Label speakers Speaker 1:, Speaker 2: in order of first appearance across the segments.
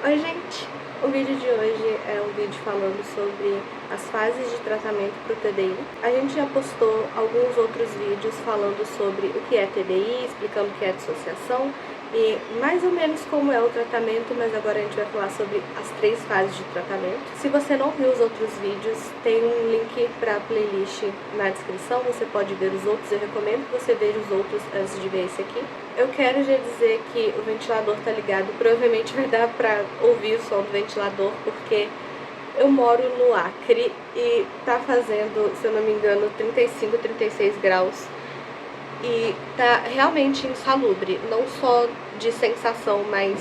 Speaker 1: Oi gente, o vídeo de hoje é um vídeo falando sobre as fases de tratamento para o TDI. A gente já postou alguns outros vídeos falando sobre o que é TDI, explicando o que é dissociação e mais ou menos como é o tratamento, mas agora a gente vai falar sobre as 3 fases de tratamento. Se você não viu os outros vídeos, tem um link para a playlist na descrição, você pode ver os outros, eu recomendo que você veja os outros antes de ver esse aqui. Eu quero já dizer que o ventilador tá ligado, provavelmente vai dar pra ouvir o som do ventilador, porque eu moro no Acre e tá fazendo, se eu não me engano, 35, 36 graus. E tá realmente insalubre, não só de sensação, mas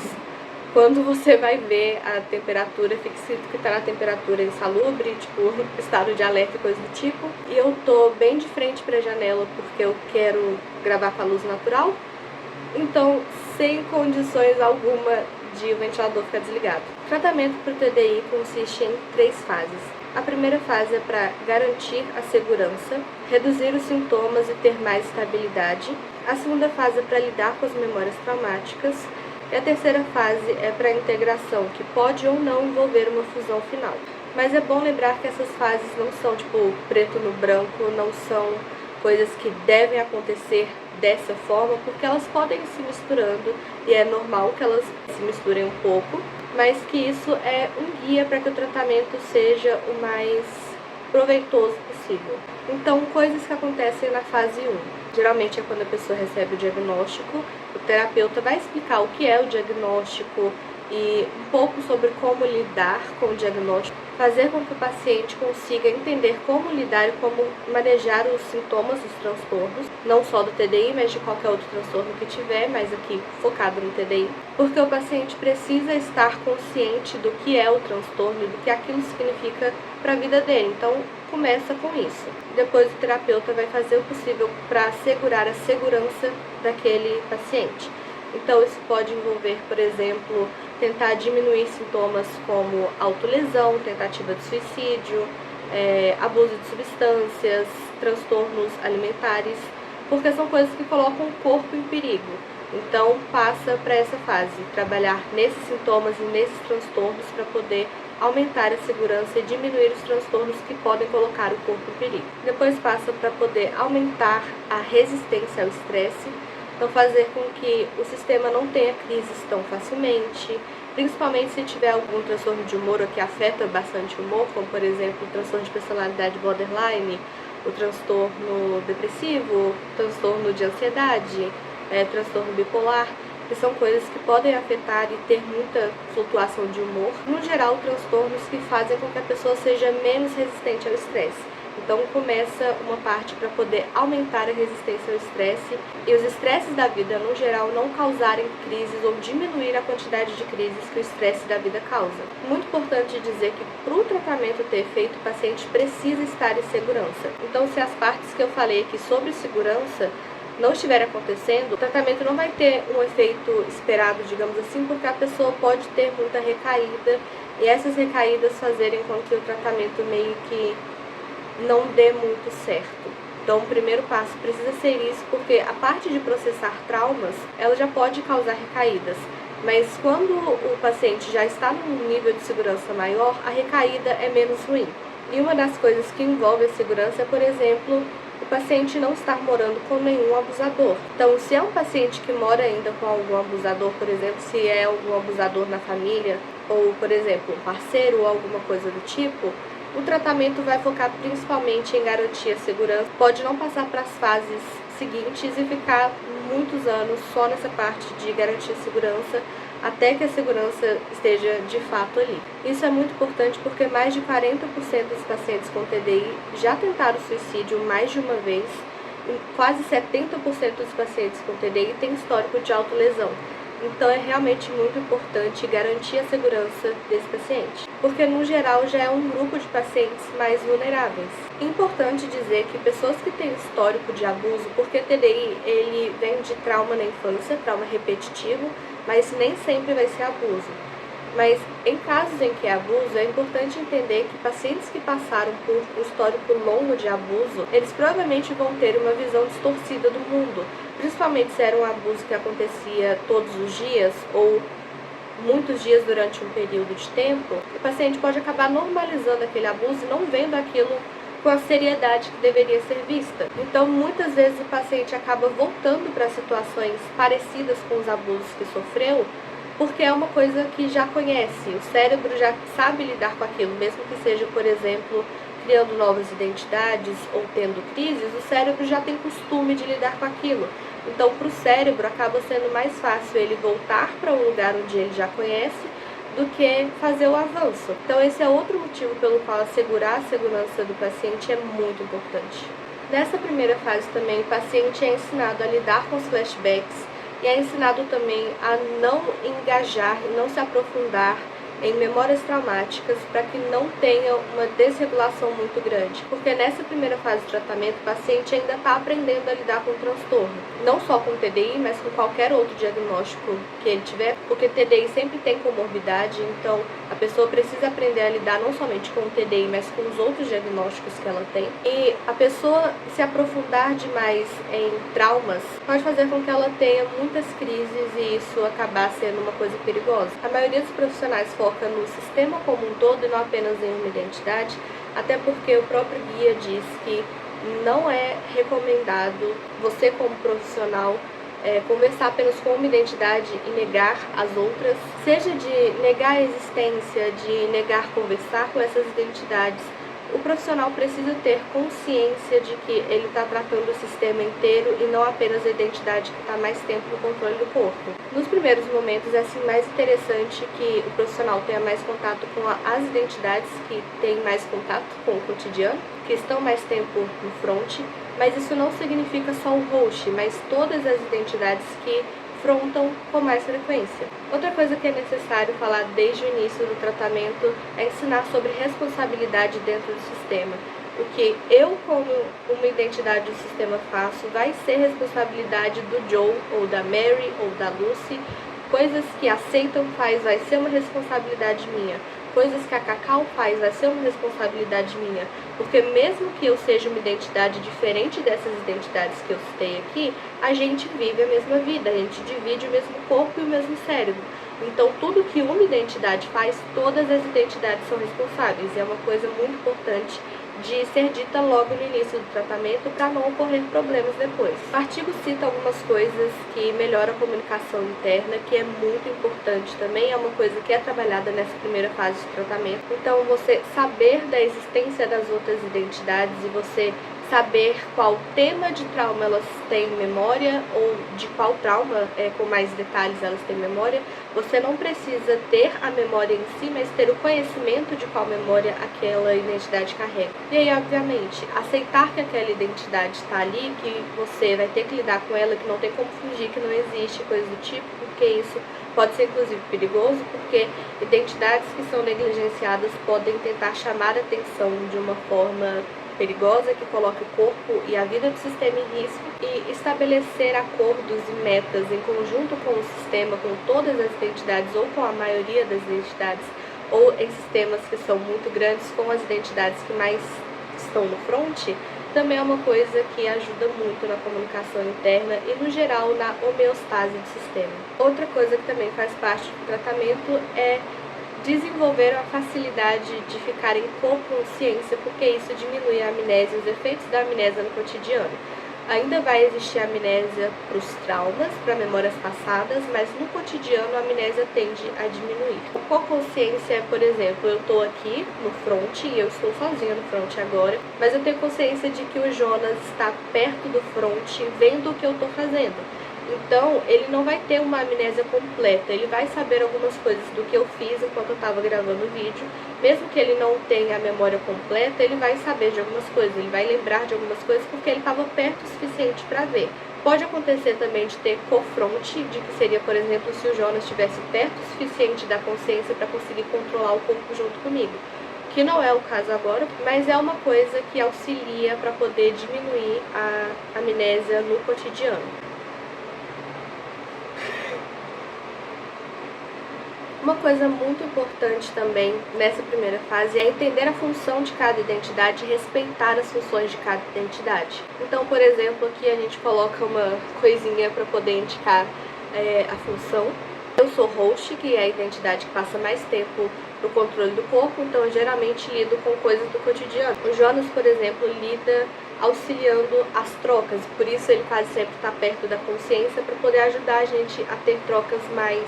Speaker 1: quando você vai ver a temperatura, fica escrito que tá na temperatura insalubre, tipo, estado de alerta e coisa do tipo. E eu tô bem de frente pra janela porque eu quero gravar com a luz natural. Então, sem condições alguma de o ventilador ficar desligado. O tratamento para o TDI consiste em 3 fases. A primeira fase é para garantir a segurança, reduzir os sintomas e ter mais estabilidade. A segunda fase é para lidar com as memórias traumáticas. E a terceira fase é para a integração, que pode ou não envolver uma fusão final. Mas é bom lembrar que essas fases não são tipo preto no branco, não são coisas que devem acontecer dessa forma, porque elas podem ir se misturando e é normal que elas se misturem um pouco, mas que isso é um guia para que o tratamento seja o mais proveitoso possível. Então, coisas que acontecem na fase 1. Geralmente é quando a pessoa recebe o diagnóstico, o terapeuta vai explicar o que é o diagnóstico e um pouco sobre como lidar com o diagnóstico, fazer com que o paciente consiga entender como lidar e como manejar os sintomas dos transtornos, não só do TDI, mas de qualquer outro transtorno que tiver, mas aqui focado no TDI, porque o paciente precisa estar consciente do que é o transtorno e do que aquilo significa para a vida dele. Então, começa com isso. Depois o terapeuta vai fazer o possível para assegurar a segurança daquele paciente. Então, isso pode envolver, por exemplo, tentar diminuir sintomas como autolesão, tentativa de suicídio, abuso de substâncias, transtornos alimentares, porque são coisas que colocam o corpo em perigo. Então, passa para essa fase, trabalhar nesses sintomas e nesses transtornos para poder aumentar a segurança e diminuir os transtornos que podem colocar o corpo em perigo. Depois passa para poder aumentar a resistência ao estresse, então fazer com que o sistema não tenha crises tão facilmente, principalmente se tiver algum transtorno de humor que afeta bastante o humor, como por exemplo o transtorno de personalidade borderline, o transtorno depressivo, o transtorno de ansiedade, transtorno bipolar, que são coisas que podem afetar e ter muita flutuação de humor. No geral, transtornos que fazem com que a pessoa seja menos resistente ao estresse. Então começa uma parte para poder aumentar a resistência ao estresse e os estresses da vida no geral não causarem crises ou diminuir a quantidade de crises que o estresse da vida causa. Muito importante dizer que para o tratamento ter efeito, o paciente precisa estar em segurança. Então, se as partes que eu falei aqui sobre segurança não estiver acontecendo, o tratamento não vai ter um efeito esperado, digamos assim, porque a pessoa pode ter muita recaída e essas recaídas fazerem com que o tratamento meio que não dê muito certo. Então, o primeiro passo precisa ser isso, porque a parte de processar traumas, ela já pode causar recaídas, mas quando o paciente já está num nível de segurança maior, a recaída é menos ruim. E uma das coisas que envolve a segurança é, por exemplo, o paciente não estar morando com nenhum abusador. Então, se é um paciente que mora ainda com algum abusador, por exemplo, se é algum abusador na família, ou, por exemplo, um parceiro ou alguma coisa do tipo, o tratamento vai focar principalmente em garantir a segurança, pode não passar para as fases seguintes e ficar muitos anos só nessa parte de garantir a segurança, até que a segurança esteja de fato ali. Isso é muito importante porque mais de 40% dos pacientes com TDI já tentaram suicídio mais de uma vez, e quase 70% dos pacientes com TDI têm histórico de autolesão. Então é realmente muito importante garantir a segurança desse paciente, porque no geral já é um grupo de pacientes mais vulneráveis. Importante dizer que pessoas que têm histórico de abuso, porque TDI ele vem de trauma na infância, trauma repetitivo, mas nem sempre vai ser abuso. Mas em casos em que é abuso, é importante entender que pacientes que passaram por um histórico longo de abuso, eles provavelmente vão ter uma visão distorcida do mundo, principalmente se era um abuso que acontecia todos os dias ou muitos dias durante um período de tempo, o paciente pode acabar normalizando aquele abuso e não vendo aquilo com a seriedade que deveria ser vista. Então, muitas vezes o paciente acaba voltando para situações parecidas com os abusos que sofreu, porque é uma coisa que já conhece, o cérebro já sabe lidar com aquilo, mesmo que seja, por exemplo, criando novas identidades ou tendo crises, o cérebro já tem costume de lidar com aquilo. Então, para o cérebro, acaba sendo mais fácil ele voltar para um lugar onde ele já conhece do que fazer o avanço. Então, esse é outro motivo pelo qual assegurar a segurança do paciente é muito importante. Nessa primeira fase também, o paciente é ensinado a lidar com os flashbacks e é ensinado também a não engajar e não se aprofundar em memórias traumáticas para que não tenha uma desregulação muito grande. Porque nessa primeira fase de tratamento, o paciente ainda está aprendendo a lidar com o transtorno. Não só com TDI, mas com qualquer outro diagnóstico que ele tiver, porque TDI sempre tem comorbidade, então a pessoa precisa aprender a lidar não somente com o TDI, mas com os outros diagnósticos que ela tem. E a pessoa se aprofundar demais em traumas pode fazer com que ela tenha muitas crises e isso acabar sendo uma coisa perigosa. A maioria dos profissionais foca no sistema como um todo e não apenas em uma identidade, até porque o próprio guia diz que não é recomendado você como profissional conversar apenas com uma identidade e negar as outras, seja de negar a existência, de negar conversar com essas identidades. O profissional precisa ter consciência de que ele está tratando o sistema inteiro e não apenas a identidade que está mais tempo no controle do corpo. Nos primeiros momentos é assim mais interessante que o profissional tenha mais contato com as identidades que têm mais contato com o cotidiano, que estão mais tempo no front, mas isso não significa só o host, mas todas as identidades que confrontam com mais frequência. Outra coisa que é necessário falar desde o início do tratamento é ensinar sobre responsabilidade dentro do sistema. O que eu, como uma identidade do sistema, faço vai ser responsabilidade do Joe, ou da Mary, ou da Lucy. Coisas que aceitam faz vai ser uma responsabilidade minha. Coisas que a Cacau faz vai ser uma responsabilidade minha, porque mesmo que eu seja uma identidade diferente dessas identidades que eu citei aqui, a gente vive a mesma vida, a gente divide o mesmo corpo e o mesmo cérebro. Então, tudo que uma identidade faz, todas as identidades são responsáveis, e é uma coisa muito importante de ser dita logo no início do tratamento para não ocorrer problemas depois. O artigo cita algumas coisas que melhoram a comunicação interna, que é muito importante também, é uma coisa que é trabalhada nessa primeira fase de tratamento. Então, você saber da existência das outras identidades e você saber qual tema de trauma elas têm memória ou de qual trauma, com mais detalhes, elas têm memória. Você não precisa ter a memória em si, mas ter o conhecimento de qual memória aquela identidade carrega. E aí, obviamente, aceitar que aquela identidade está ali, que você vai ter que lidar com ela, que não tem como fingir que não existe, coisa do tipo, porque isso pode ser inclusive perigoso, porque identidades que são negligenciadas podem tentar chamar a atenção de uma forma perigosa que coloque o corpo e a vida do sistema em risco, e estabelecer acordos e metas em conjunto com o sistema, com todas as identidades ou com a maioria das identidades, ou em sistemas que são muito grandes com as identidades que mais estão no front, também é uma coisa que ajuda muito na comunicação interna e, no geral, na homeostase do sistema. Outra coisa que também faz parte do tratamento é desenvolver a facilidade de ficar em consciência, porque isso diminui a amnésia, os efeitos da amnésia no cotidiano. Ainda vai existir amnésia para os traumas, para memórias passadas, mas no cotidiano a amnésia tende a diminuir. Com consciência, por exemplo, eu estou aqui no front e eu estou sozinha no front agora, mas eu tenho consciência de que o Jonas está perto do front vendo o que eu estou fazendo. Então, ele não vai ter uma amnésia completa, ele vai saber algumas coisas do que eu fiz enquanto eu estava gravando o vídeo. Mesmo que ele não tenha a memória completa, ele vai saber de algumas coisas, ele vai lembrar de algumas coisas porque ele estava perto o suficiente para ver. Pode acontecer também de ter cofronte, de que seria, por exemplo, se o Jonas estivesse perto o suficiente da consciência para conseguir controlar o corpo junto comigo. Que não é o caso agora, mas é uma coisa que auxilia para poder diminuir a amnésia no cotidiano. Uma coisa muito importante também nessa primeira fase é entender a função de cada identidade e respeitar as funções de cada identidade. Então, por exemplo, aqui a gente coloca uma coisinha para poder indicar a função. Eu sou host, que é a identidade que passa mais tempo no controle do corpo, então eu geralmente lido com coisas do cotidiano. O Jonas, por exemplo, lida auxiliando as trocas, por isso ele quase sempre está perto da consciência para poder ajudar a gente a ter trocas mais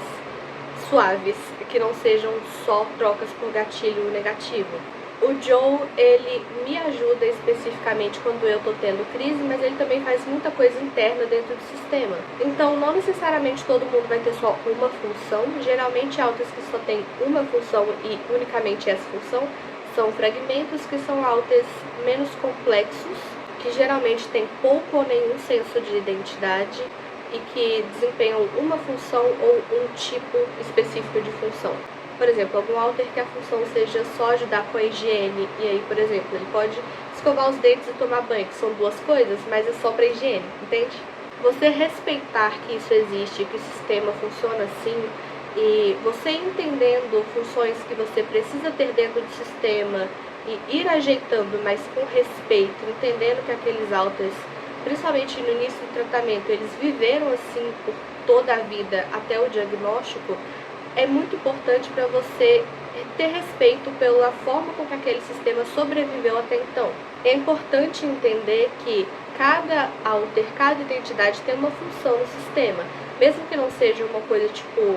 Speaker 1: suaves, que não sejam só trocas por gatilho negativo. O Joe, ele me ajuda especificamente quando eu tô tendo crise, mas ele também faz muita coisa interna dentro do sistema. Então, não necessariamente todo mundo vai ter só uma função. Geralmente, alters que só tem uma função e unicamente essa função são fragmentos, que são alters menos complexos, que geralmente têm pouco ou nenhum senso de identidade e que desempenham uma função ou um tipo específico de função. Por exemplo, algum alter que a função seja só ajudar com a higiene, e aí, por exemplo, ele pode escovar os dentes e tomar banho, que são duas coisas, mas é só para higiene, entende? Você respeitar que isso existe, que o sistema funciona assim, e você entendendo funções que você precisa ter dentro do sistema e ir ajeitando, mas com respeito, entendendo que aqueles alters, principalmente no início do tratamento, eles viveram assim por toda a vida até o diagnóstico, é muito importante para você ter respeito pela forma com que aquele sistema sobreviveu até então. É importante entender que cada alter, cada identidade tem uma função no sistema, mesmo que não seja uma coisa tipo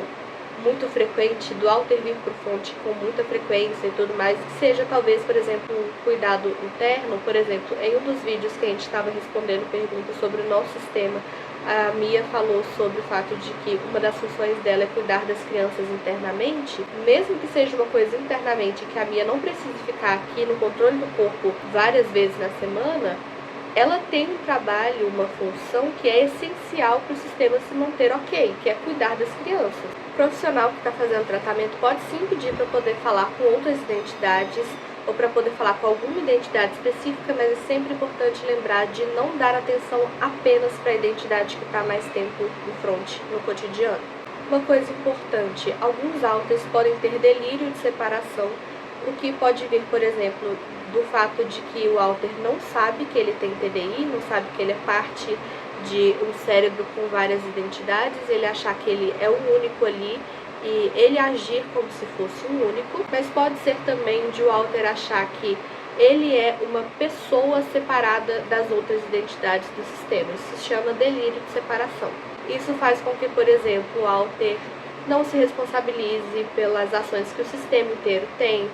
Speaker 1: muito frequente, do alter vir para o front com muita frequência e tudo mais, que seja talvez, por exemplo, um cuidado interno. Por exemplo, em um dos vídeos que a gente estava respondendo perguntas sobre o nosso sistema, a Mia falou sobre o fato de que uma das funções dela é cuidar das crianças internamente, mesmo que seja uma coisa internamente que a Mia não precise ficar aqui no controle do corpo várias vezes na semana, ela tem um trabalho, uma função que é essencial para o sistema se manter ok, que é cuidar das crianças. O profissional que está fazendo tratamento pode sim pedir para poder falar com outras identidades ou para poder falar com alguma identidade específica, mas é sempre importante lembrar de não dar atenção apenas para a identidade que está mais tempo em front no cotidiano. Uma coisa importante, alguns alters podem ter delírio de separação, o que pode vir, por exemplo, do fato de que o alter não sabe que ele tem TDI, não sabe que ele é parte de um cérebro com várias identidades, ele achar que ele é o único ali e ele agir como se fosse um único, mas pode ser também de o alter achar que ele é uma pessoa separada das outras identidades do sistema. Isso se chama delírio de separação. Isso faz com que, por exemplo, o alter não se responsabilize pelas ações que o sistema inteiro tem,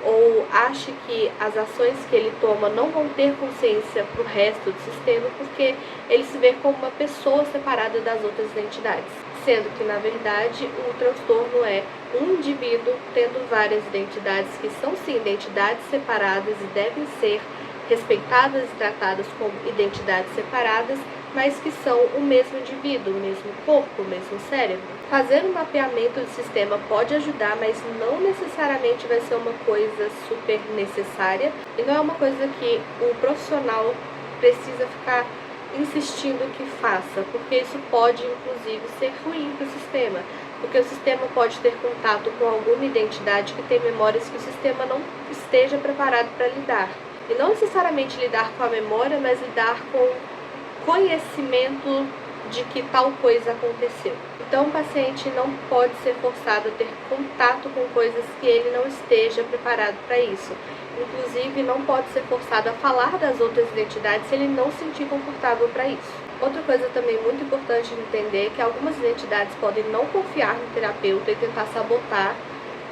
Speaker 1: ou ache que as ações que ele toma não vão ter consciência para o resto do sistema, porque ele se vê como uma pessoa separada das outras identidades. Sendo que, na verdade, o transtorno é um indivíduo tendo várias identidades que são, sim, identidades separadas e devem ser respeitadas e tratadas como identidades separadas, mas que são o mesmo indivíduo, o mesmo corpo, o mesmo cérebro. Fazer um mapeamento do sistema pode ajudar, mas não necessariamente vai ser uma coisa super necessária e não é uma coisa que o profissional precisa ficar insistindo que faça, porque isso pode, inclusive, ser ruim para o sistema, porque o sistema pode ter contato com alguma identidade que tem memórias que o sistema não esteja preparado para lidar. E não necessariamente lidar com a memória, mas lidar com conhecimento de que tal coisa aconteceu. Então, o paciente não pode ser forçado a ter contato com coisas que ele não esteja preparado para isso. Inclusive, não pode ser forçado a falar das outras identidades se ele não se sentir confortável para isso. Outra coisa também muito importante de entender é que algumas identidades podem não confiar no terapeuta e tentar sabotar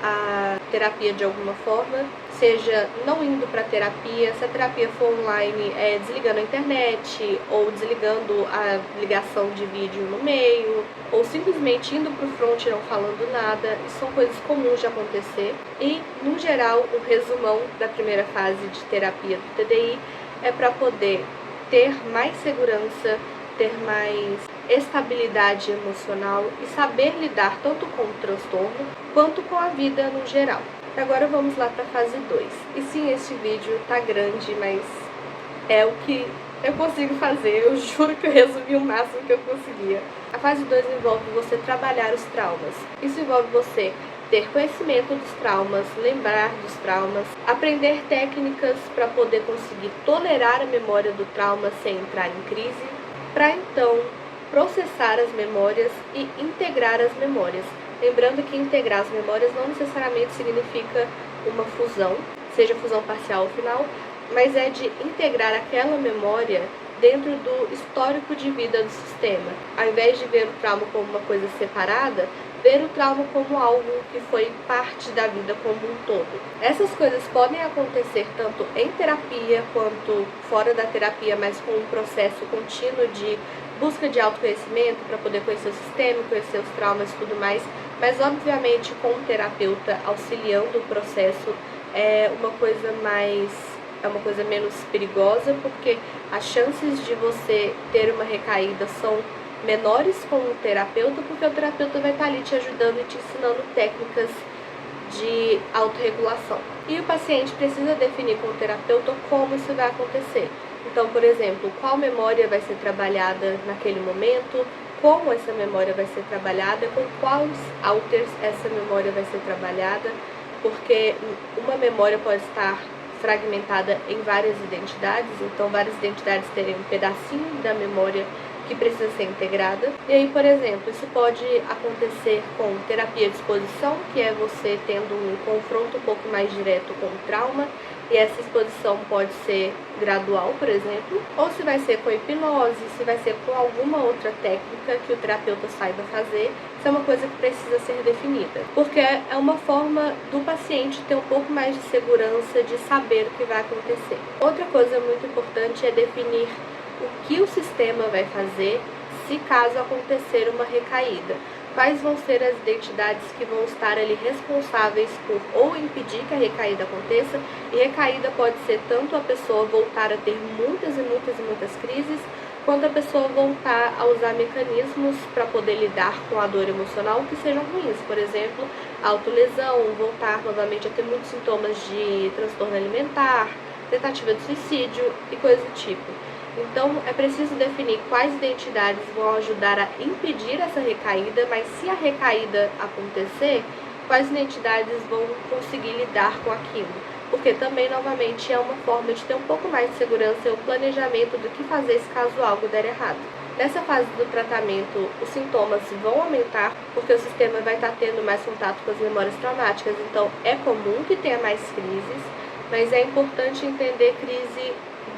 Speaker 1: a terapia de alguma forma, seja não indo para terapia, se a terapia for online, desligando a internet, ou desligando a ligação de vídeo no meio, ou simplesmente indo para o front e não falando nada. Isso são coisas comuns de acontecer. E, no geral, o resumão da primeira fase de terapia do TDI é para poder ter mais segurança, ter mais estabilidade emocional e saber lidar tanto com o transtorno quanto com a vida no geral. Agora vamos lá para a fase 2. E sim, este vídeo tá grande, mas é o que eu consigo fazer. Eu juro que eu resumi o máximo que eu conseguia. A fase 2 envolve você trabalhar os traumas. Isso envolve você ter conhecimento dos traumas, lembrar dos traumas, aprender técnicas para poder conseguir tolerar a memória do trauma sem entrar em crise, para então processar as memórias e integrar as memórias. Lembrando que integrar as memórias não necessariamente significa uma fusão, seja fusão parcial ou final, mas é de integrar aquela memória dentro do histórico de vida do sistema. Ao invés de ver o trauma como uma coisa separada, ver o trauma como algo que foi parte da vida como um todo. Essas coisas podem acontecer tanto em terapia quanto fora da terapia, mas com um processo contínuo de busca de autoconhecimento para poder conhecer o sistema, conhecer os traumas e tudo mais, mas obviamente com um terapeuta auxiliando o processo é uma coisa menos perigosa, porque as chances de você ter uma recaída são menores com o terapeuta, porque o terapeuta vai estar ali te ajudando e te ensinando técnicas de autorregulação. E o paciente precisa definir com o terapeuta como isso vai acontecer. Então, por exemplo, qual memória vai ser trabalhada naquele momento, como essa memória vai ser trabalhada, com quais alters essa memória vai ser trabalhada, porque uma memória pode estar fragmentada em várias identidades, então várias identidades terem um pedacinho da memória que precisa ser integrada. E aí, por exemplo, isso pode acontecer com terapia de exposição, que é você tendo um confronto um pouco mais direto com o trauma, e essa exposição pode ser gradual, por exemplo, ou se vai ser com hipnose, se vai ser com alguma outra técnica que o terapeuta saiba fazer. Isso é uma coisa que precisa ser definida, porque é uma forma do paciente ter um pouco mais de segurança de saber o que vai acontecer. Outra coisa muito importante é definir o que o sistema vai fazer se caso acontecer uma recaída. Quais vão ser as identidades que vão estar ali responsáveis por ou impedir que a recaída aconteça, e recaída pode ser tanto a pessoa voltar a ter muitas e muitas crises, quanto a pessoa voltar a usar mecanismos para poder lidar com a dor emocional que sejam ruins, por exemplo, autolesão, voltar novamente a ter muitos sintomas de transtorno alimentar, tentativa de suicídio e coisa do tipo. Então, é preciso definir quais identidades vão ajudar a impedir essa recaída, mas se a recaída acontecer, quais identidades vão conseguir lidar com aquilo. Porque também, novamente, é uma forma de ter um pouco mais de segurança e um planejamento do que fazer se caso algo der errado. Nessa fase do tratamento, os sintomas vão aumentar, porque o sistema vai estar tendo mais contato com as memórias traumáticas, então é comum que tenha mais crises, mas é importante entender crise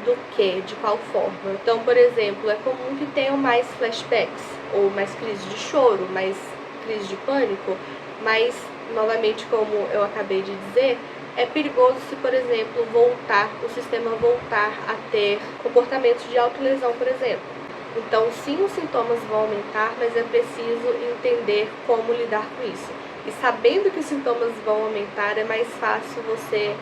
Speaker 1: do que, de qual forma. Então, por exemplo, é comum que tenham mais flashbacks, ou mais crise de choro, mais crise de pânico, mas, novamente, como eu acabei de dizer, é perigoso se, por exemplo, o sistema voltar a ter comportamentos de autolesão, por exemplo. Então, sim, os sintomas vão aumentar, mas é preciso entender como lidar com isso. E sabendo que os sintomas vão aumentar, é mais fácil você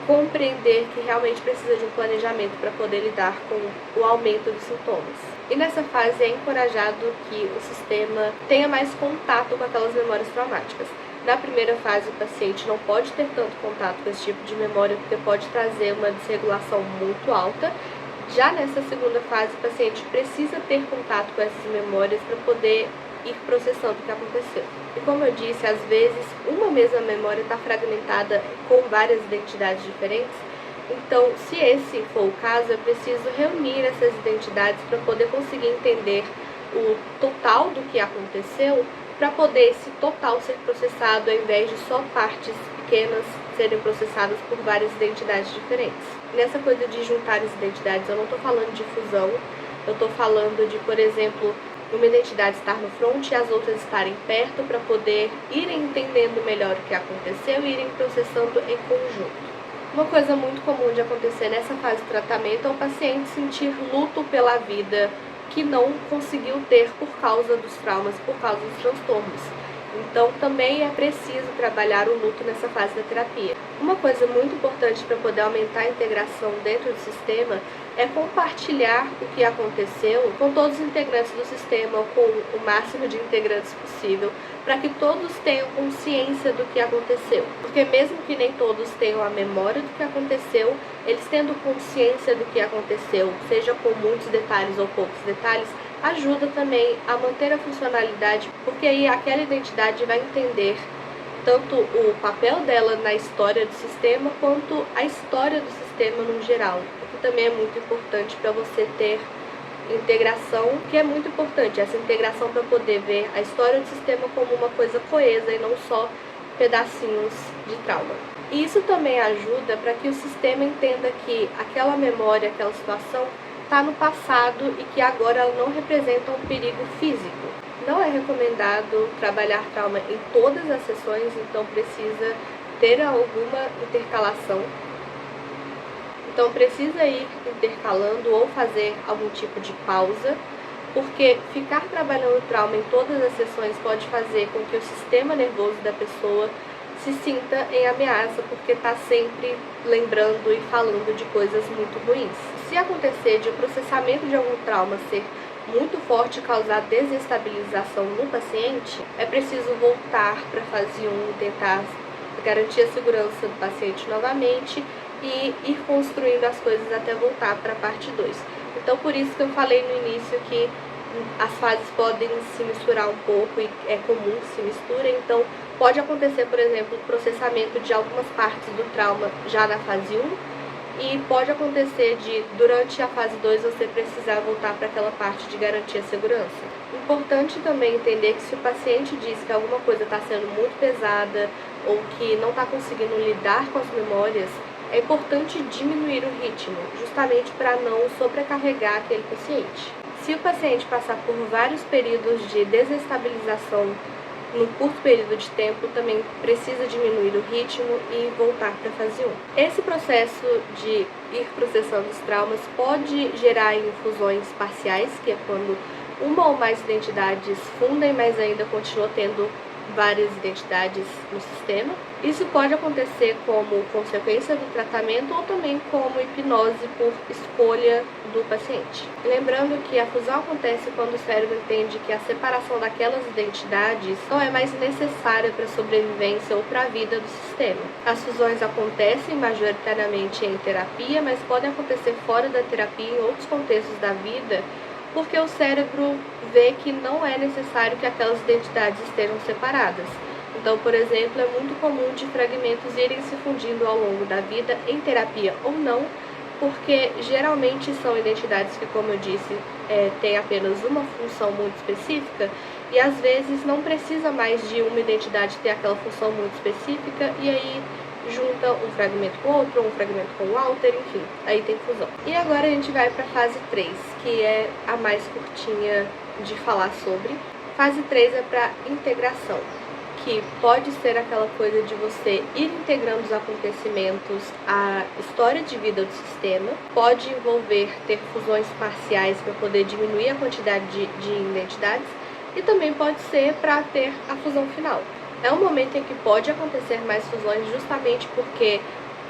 Speaker 1: compreender que realmente precisa de um planejamento para poder lidar com o aumento dos sintomas. E nessa fase é encorajado que o sistema tenha mais contato com aquelas memórias traumáticas. Na primeira fase, o paciente não pode ter tanto contato com esse tipo de memória, porque pode trazer uma desregulação muito alta. Já nessa segunda fase, o paciente precisa ter contato com essas memórias para poder ir processando o que aconteceu. E como eu disse, às vezes uma mesma memória está fragmentada com várias identidades diferentes. Então, se esse for o caso, é preciso reunir essas identidades para poder conseguir entender o total do que aconteceu, para poder esse total ser processado, ao invés de só partes pequenas serem processadas por várias identidades diferentes. Nessa coisa de juntar as identidades, eu não estou falando de fusão, eu estou falando de, por exemplo, uma identidade estar no front e as outras estarem perto para poder irem entendendo melhor o que aconteceu e irem processando em conjunto. Uma coisa muito comum de acontecer nessa fase do tratamento é o paciente sentir luto pela vida que não conseguiu ter por causa dos traumas, por causa dos transtornos. Então, também é preciso trabalhar o luto nessa fase da terapia. Uma coisa muito importante para poder aumentar a integração dentro do sistema é compartilhar o que aconteceu com todos os integrantes do sistema, com o máximo de integrantes possível, para que todos tenham consciência do que aconteceu. Porque mesmo que nem todos tenham a memória do que aconteceu, eles tendo consciência do que aconteceu, seja com muitos detalhes ou poucos detalhes, ajuda também a manter a funcionalidade, porque aí aquela identidade vai entender tanto o papel dela na história do sistema, quanto a história do sistema no geral, o que também é muito importante para você ter integração, que é muito importante, essa integração para poder ver a história do sistema como uma coisa coesa e não só pedacinhos de trauma. E isso também ajuda para que o sistema entenda que aquela memória, aquela situação está no passado e que agora ela não representa um perigo físico. Não é recomendado trabalhar trauma em todas as sessões, então precisa ter alguma intercalação. Então precisa ir intercalando ou fazer algum tipo de pausa, porque ficar trabalhando trauma em todas as sessões pode fazer com que o sistema nervoso da pessoa se sinta em ameaça, porque está sempre lembrando e falando de coisas muito ruins. Se acontecer de o processamento de algum trauma ser muito forte e causar desestabilização no paciente, é preciso voltar para a fase 1, tentar garantir a segurança do paciente novamente e ir construindo as coisas até voltar para a parte 2. Então, por isso que eu falei no início que as fases podem se misturar um pouco e é comum que se misturem. Então, pode acontecer, por exemplo, o processamento de algumas partes do trauma já na fase 1 e pode acontecer de, durante a fase 2, você precisar voltar para aquela parte de garantir a segurança. Importante também entender que se o paciente diz que alguma coisa está sendo muito pesada ou que não está conseguindo lidar com as memórias, é importante diminuir o ritmo, justamente para não sobrecarregar aquele paciente. Se o paciente passar por vários períodos de desestabilização no curto período de tempo, também precisa diminuir o ritmo e voltar para a fase 1. Esse processo de ir processando os traumas pode gerar infusões parciais, que é quando uma ou mais identidades fundem, mas ainda continua tendo várias identidades no sistema. Isso pode acontecer como consequência do tratamento ou também como hipnose por escolha do paciente. Lembrando que a fusão acontece quando o cérebro entende que a separação daquelas identidades não é mais necessária para a sobrevivência ou para a vida do sistema. As fusões acontecem majoritariamente em terapia, mas podem acontecer fora da terapia em outros contextos da vida, porque o cérebro vê que não é necessário que aquelas identidades estejam separadas. Então, por exemplo, é muito comum de fragmentos irem se fundindo ao longo da vida, em terapia ou não, porque geralmente são identidades que, como eu disse, têm apenas uma função muito específica e às vezes não precisa mais de uma identidade ter aquela função muito específica e aí junta um fragmento com outro, ou um fragmento com o alter, enfim, aí tem fusão. E agora a gente vai para a fase 3, que é a mais curtinha de falar sobre. Fase 3 é para integração, que pode ser aquela coisa de você ir integrando os acontecimentos à história de vida do sistema, pode envolver ter fusões parciais para poder diminuir a quantidade de identidades, e também pode ser para ter a fusão final. É um momento em que pode acontecer mais fusões justamente porque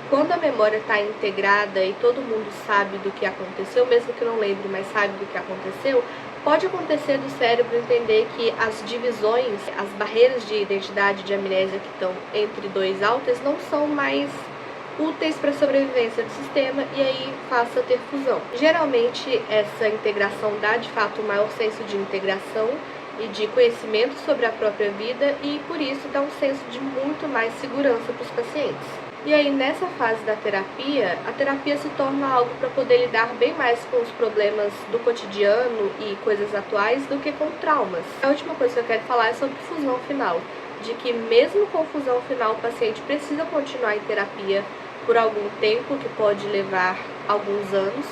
Speaker 1: quando a memória está integrada e todo mundo sabe do que aconteceu, mesmo que não lembre, mas sabe do que aconteceu, pode acontecer do cérebro entender que as divisões, as barreiras de identidade, de amnésia que estão entre dois alters não são mais úteis para a sobrevivência do sistema e aí faça ter fusão. Geralmente essa integração dá de fato um maior senso de integração e de conhecimento sobre a própria vida e por isso dá um senso de muito mais segurança para os pacientes. E aí nessa fase da terapia, a terapia se torna algo para poder lidar bem mais com os problemas do cotidiano e coisas atuais do que com traumas. A última coisa que eu quero falar é sobre fusão final, de que mesmo com fusão final o paciente precisa continuar em terapia por algum tempo, que pode levar alguns anos,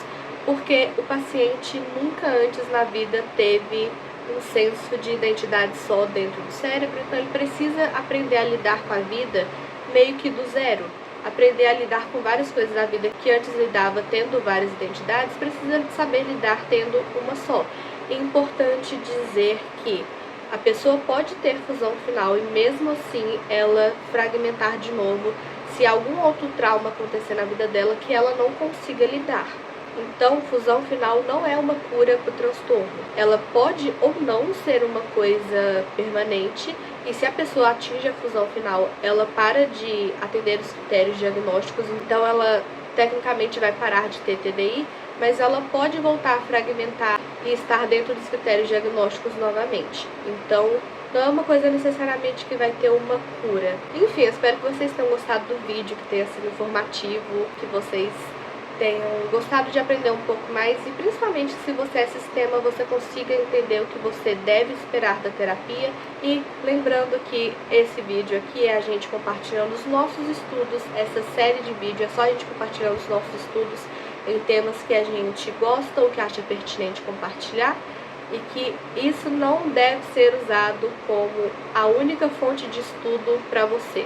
Speaker 1: porque o paciente nunca antes na vida teve um senso de identidade só dentro do cérebro, então ele precisa aprender a lidar com a vida meio que do zero, aprender a lidar com várias coisas da vida que antes lidava tendo várias identidades, precisa saber lidar tendo uma só. É importante dizer que a pessoa pode ter fusão final e mesmo assim ela fragmentar de novo se algum outro trauma acontecer na vida dela que ela não consiga lidar. Então, fusão final não é uma cura para o transtorno. Ela pode ou não ser uma coisa permanente, e se a pessoa atinge a fusão final, ela para de atender os critérios diagnósticos, então ela tecnicamente vai parar de ter TDI, mas ela pode voltar a fragmentar e estar dentro dos critérios diagnósticos novamente. Então, não é uma coisa necessariamente que vai ter uma cura. Enfim, eu espero que vocês tenham gostado do vídeo, que tenha sido informativo, que vocês tenham gostado de aprender um pouco mais e principalmente se você é sistema, você consiga entender o que você deve esperar da terapia. E lembrando que esse vídeo aqui é a gente compartilhando os nossos estudos, essa série de vídeos é só a gente compartilhando os nossos estudos em temas que a gente gosta ou que acha pertinente compartilhar, e que isso não deve ser usado como a única fonte de estudo para você.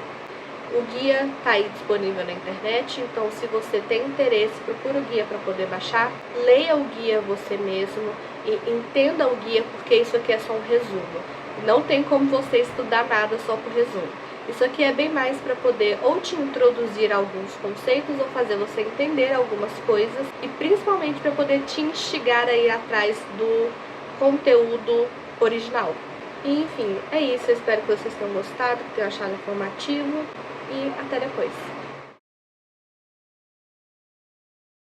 Speaker 1: O guia está aí disponível na internet, então se você tem interesse, procura o guia para poder baixar, leia o guia você mesmo e entenda o guia, porque isso aqui é só um resumo. Não tem como você estudar nada só por resumo. Isso aqui é bem mais para poder ou te introduzir alguns conceitos ou fazer você entender algumas coisas e principalmente para poder te instigar a ir atrás do conteúdo original. E, enfim, é isso. Eu espero que vocês tenham gostado, que tenham achado informativo e até depois.